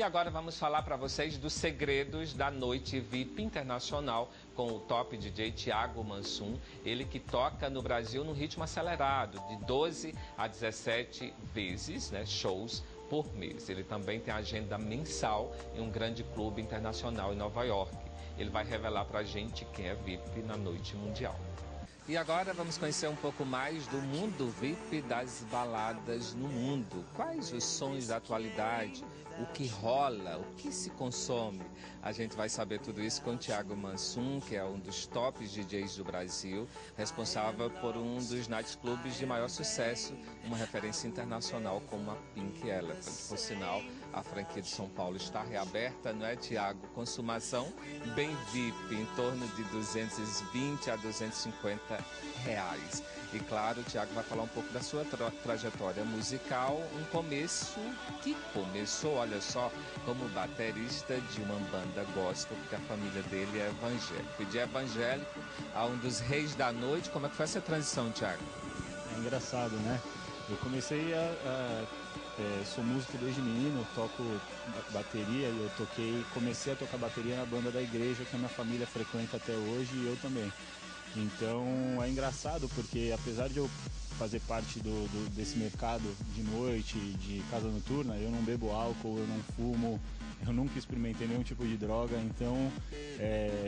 E agora vamos falar para vocês dos segredos da noite VIP internacional com o top DJ Thiago Mansum, ele que toca no Brasil no ritmo acelerado, de 12 a 17 vezes, né, shows por mês. Ele também tem agenda mensal em um grande clube internacional em Nova York. Ele vai revelar para a gente quem é VIP na noite mundial. E agora vamos conhecer um pouco mais do mundo VIP das baladas no mundo. Quais os sons da atualidade? O que rola? O que se consome? A gente vai saber tudo isso com o Thiago Mansum, que é um dos tops DJs do Brasil, responsável por um dos nightclubs de maior sucesso, uma referência internacional como a Pink Elephant. Por sinal, a franquia de São Paulo está reaberta, não é, Thiago? Consumação bem VIP, em torno de 220 a 250 reais. E claro, o Thiago vai falar um pouco da sua trajetória musical, um começo que começou, olha só, como baterista de uma banda gospel, porque a família dele é evangélica. E de evangélico a um dos reis da noite, como é que foi essa transição, Thiago? É engraçado, né? Eu comecei sou músico desde menino, toco bateria e comecei a tocar bateria na banda da igreja que a minha família frequenta até hoje e eu também. Então é engraçado porque apesar de eu fazer parte desse mercado de noite, de casa noturna, eu não bebo álcool, eu não fumo, eu nunca experimentei nenhum tipo de droga, então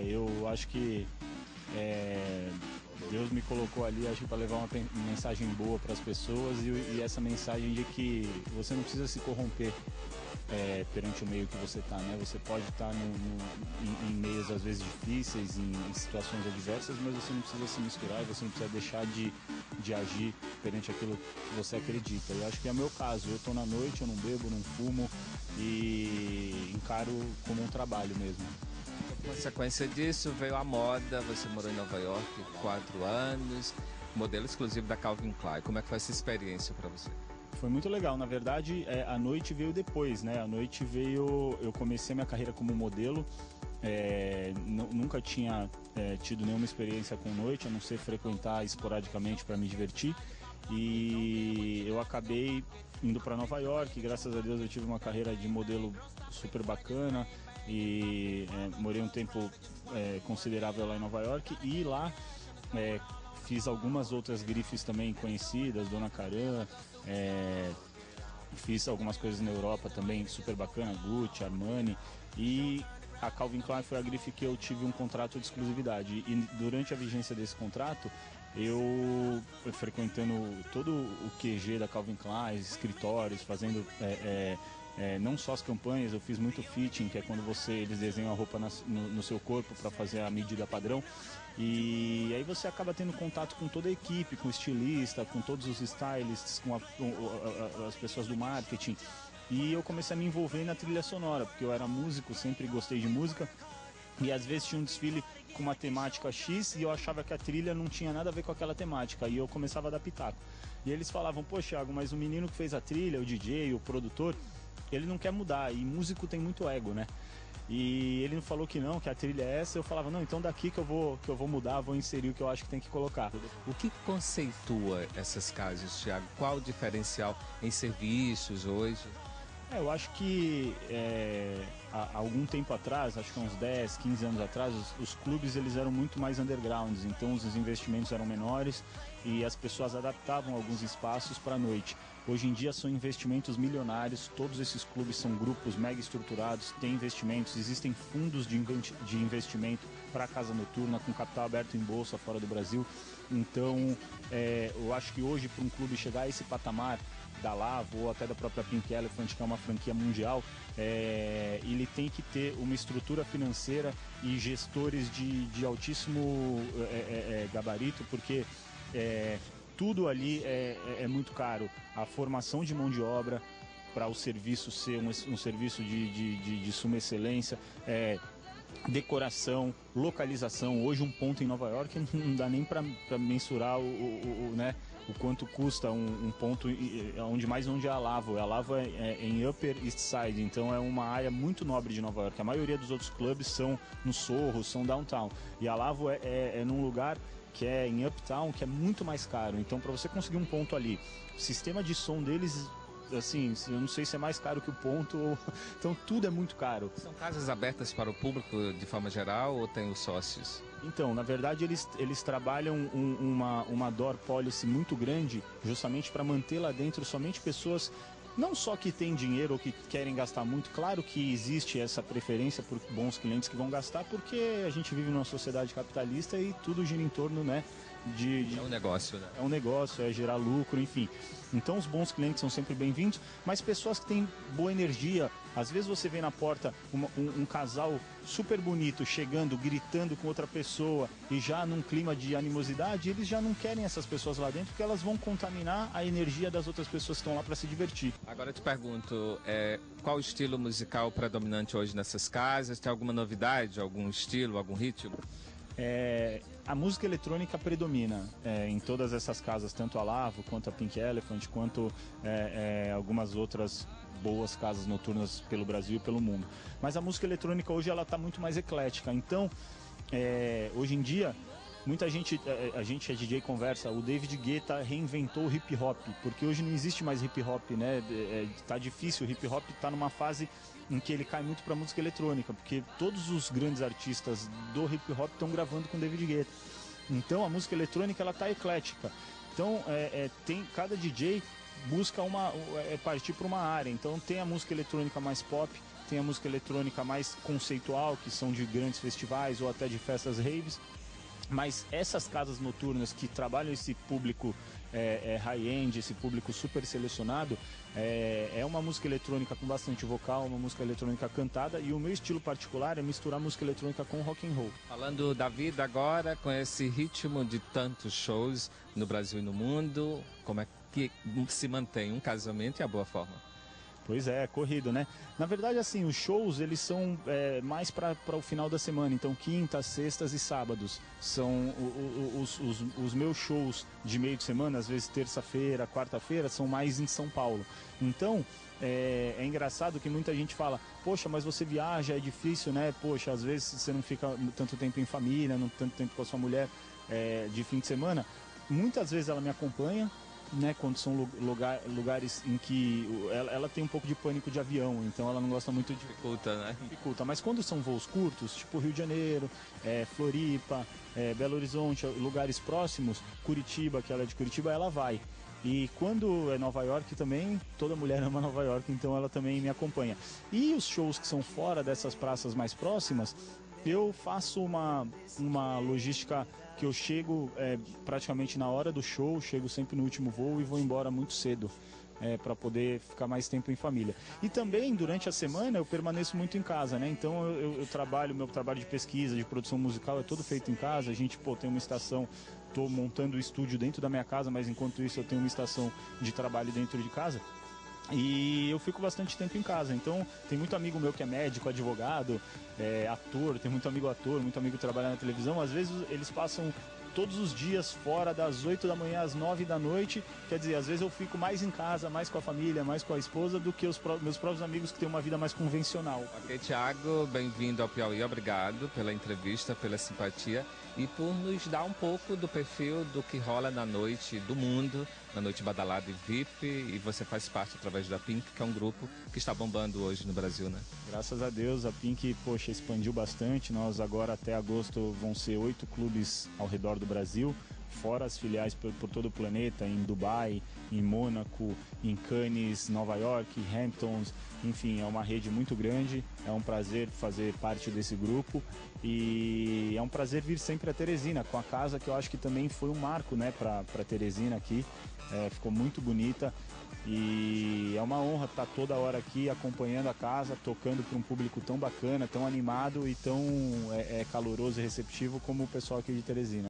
eu acho que Deus me colocou ali, acho que para levar uma mensagem boa para as pessoas e essa mensagem de que você não precisa se corromper perante o meio que você está, né? Você pode estar em meios às vezes difíceis, em situações adversas, mas você não precisa se misturar, você não precisa deixar de agir perante aquilo que você acredita. Eu acho que é o meu caso, eu estou na noite, eu não bebo, não fumo e encaro como um trabalho mesmo. Na sequência disso veio a moda, você morou em Nova York 4 anos, modelo exclusivo da Calvin Klein. Como é que foi essa experiência para você? Foi muito legal, na verdade a noite veio depois, né? A noite veio, eu comecei minha carreira como modelo, nunca tinha tido nenhuma experiência com noite, a não ser frequentar esporadicamente para me divertir. E eu acabei indo para Nova York, graças a Deus eu tive uma carreira de modelo super bacana e morei um tempo considerável lá em Nova York e lá fiz algumas outras grifes também conhecidas, Dona Karan, fiz algumas coisas na Europa também super bacana, Gucci, Armani, e a Calvin Klein foi a grife que eu tive um contrato de exclusividade e durante a vigência desse contrato eu frequentando todo o QG da Calvin Klein, escritórios, fazendo não só as campanhas, eu fiz muito fitting, que é quando eles desenham a roupa no seu corpo para fazer a medida padrão. E aí você acaba tendo contato com toda a equipe, com o estilista, com todos os stylists, com as pessoas do marketing. E eu comecei a me envolver na trilha sonora, porque eu era músico, sempre gostei de música. E às vezes tinha um desfile com uma temática X e eu achava que a trilha não tinha nada a ver com aquela temática. E eu começava a dar pitaco. E eles falavam, pô, Thiago, mas o menino que fez a trilha, o DJ, o produtor, ele não quer mudar. E músico tem muito ego, né? E ele falou que não, que a trilha é essa. Eu falava, não, então daqui que eu vou mudar, vou inserir o que eu acho que tem que colocar. O que conceitua essas casas, Thiago? Qual o diferencial em serviços hoje? Eu acho que há algum tempo atrás, acho que uns 10, 15 anos atrás, os clubes eles eram muito mais undergrounds, então os investimentos eram menores e as pessoas adaptavam alguns espaços para a noite. Hoje em dia são investimentos milionários, todos esses clubes são grupos mega estruturados, têm investimentos, existem fundos de investimento para a casa noturna com capital aberto em bolsa fora do Brasil. Então eu acho que hoje para um clube chegar a esse patamar da Lavo ou até da própria Pink Elephant, que é uma franquia mundial, ele tem que ter uma estrutura financeira e gestores de altíssimo gabarito, porque tudo ali é muito caro. A formação de mão de obra para o serviço ser um serviço de suma excelência, decoração, localização. Hoje um ponto em Nova York não dá nem para mensurar né, o quanto custa um ponto onde é a Lavo. A Lavo é em Upper East Side, então é uma área muito nobre de Nova York. A maioria dos outros clubes são no Sorro, são downtown. E a Lavo é num lugar que é em Uptown, que é muito mais caro. Então para você conseguir um ponto ali, o sistema de som deles assim, eu não sei se é mais caro que o ponto, então tudo é muito caro. São casas abertas para o público de forma geral ou tem os sócios? Então, na verdade, eles trabalham uma door policy muito grande, justamente para manter lá dentro somente pessoas, não só que têm dinheiro ou que querem gastar muito. Claro que existe essa preferência por bons clientes que vão gastar, porque a gente vive numa sociedade capitalista e tudo gira em torno, né, É um negócio, né? É um negócio, é gerar lucro, enfim. Então os bons clientes são sempre bem-vindos, mas pessoas que têm boa energia. Às vezes você vê na porta um casal super bonito chegando, gritando com outra pessoa e já num clima de animosidade, eles já não querem essas pessoas lá dentro porque elas vão contaminar a energia das outras pessoas que estão lá para se divertir. Agora eu te pergunto, qual o estilo musical predominante hoje nessas casas? Tem alguma novidade, algum estilo, algum ritmo? A música eletrônica predomina em todas essas casas, tanto a Lavo, quanto a Pink Elephant, quanto algumas outras boas casas noturnas pelo Brasil e pelo mundo. Mas a música eletrônica hoje ela está muito mais eclética, então hoje em dia muita gente, a gente é DJ conversa, o David Guetta reinventou o hip hop, porque hoje não existe mais hip hop, né? Tá difícil, o hip hop tá numa fase em que ele cai muito para música eletrônica, porque todos os grandes artistas do hip hop estão gravando com David Guetta. Então a música eletrônica ela tá eclética. Então tem cada DJ busca partir para uma área. Então tem a música eletrônica mais pop, tem a música eletrônica mais conceitual, que são de grandes festivais ou até de festas raves. Mas essas casas noturnas que trabalham esse público high-end, esse público super selecionado, é uma música eletrônica com bastante vocal, uma música eletrônica cantada, e o meu estilo particular é misturar música eletrônica com rock and roll. Falando da vida agora, com esse ritmo de tantos shows no Brasil e no mundo, como é que se mantém um casamento em boa forma? Pois é, corrido, né? Na verdade, assim, os shows, eles são mais para o final da semana. Então, quintas, sextas e sábados são os meus shows de meio de semana. Às vezes, terça-feira, quarta-feira, são mais em São Paulo. Então, é engraçado que muita gente fala, poxa, mas você viaja, é difícil, né? Poxa, às vezes você não fica tanto tempo em família, não tanto tempo com a sua mulher de fim de semana. Muitas vezes ela me acompanha, né, quando são lugares em que ela tem um pouco de pânico de avião, então ela não gosta muito de... Dificulta, né? Dificulta, mas quando são voos curtos, tipo Rio de Janeiro, Floripa, Belo Horizonte, lugares próximos, Curitiba, que ela é de Curitiba, ela vai. E quando é Nova York também, toda mulher ama Nova York, então ela também me acompanha. E os shows que são fora dessas praças mais próximas, eu faço uma logística que eu chego praticamente na hora do show, chego sempre no último voo e vou embora muito cedo, para poder ficar mais tempo em família. E também, durante a semana, eu permaneço muito em casa, né? Então eu trabalho, meu trabalho de pesquisa, de produção musical é todo feito em casa. A gente, tem uma estação, estou montando o estúdio dentro da minha casa, mas enquanto isso eu tenho uma estação de trabalho dentro de casa. E eu fico bastante tempo em casa, então tem muito amigo meu que é médico, advogado, ator, tem muito amigo ator, muito amigo que trabalha na televisão. Às vezes eles passam todos os dias fora das 8 da manhã às 9 da noite, quer dizer, às vezes eu fico mais em casa, mais com a família, mais com a esposa, do que meus próprios amigos que têm uma vida mais convencional. Ok, Thiago, bem-vindo ao Piauí, obrigado pela entrevista, pela simpatia e por nos dar um pouco do perfil do que rola na noite do mundo, na noite badalada e VIP, e você faz parte através da Pink, que é um grupo que está bombando hoje no Brasil, né? Graças a Deus, a Pink, expandiu bastante. Nós agora até agosto vão ser 8 clubes ao redor do Brasil, fora as filiais por todo o planeta, em Dubai, em Mônaco, em Cannes, Nova York, Hamptons, enfim, é uma rede muito grande. É um prazer fazer parte desse grupo e é um prazer vir sempre a Teresina, com a casa que eu acho que também foi um marco, né, para Teresina aqui. Ficou muito bonita e é uma honra estar toda hora aqui acompanhando a casa, tocando para um público tão bacana, tão animado e tão caloroso e receptivo como o pessoal aqui de Teresina.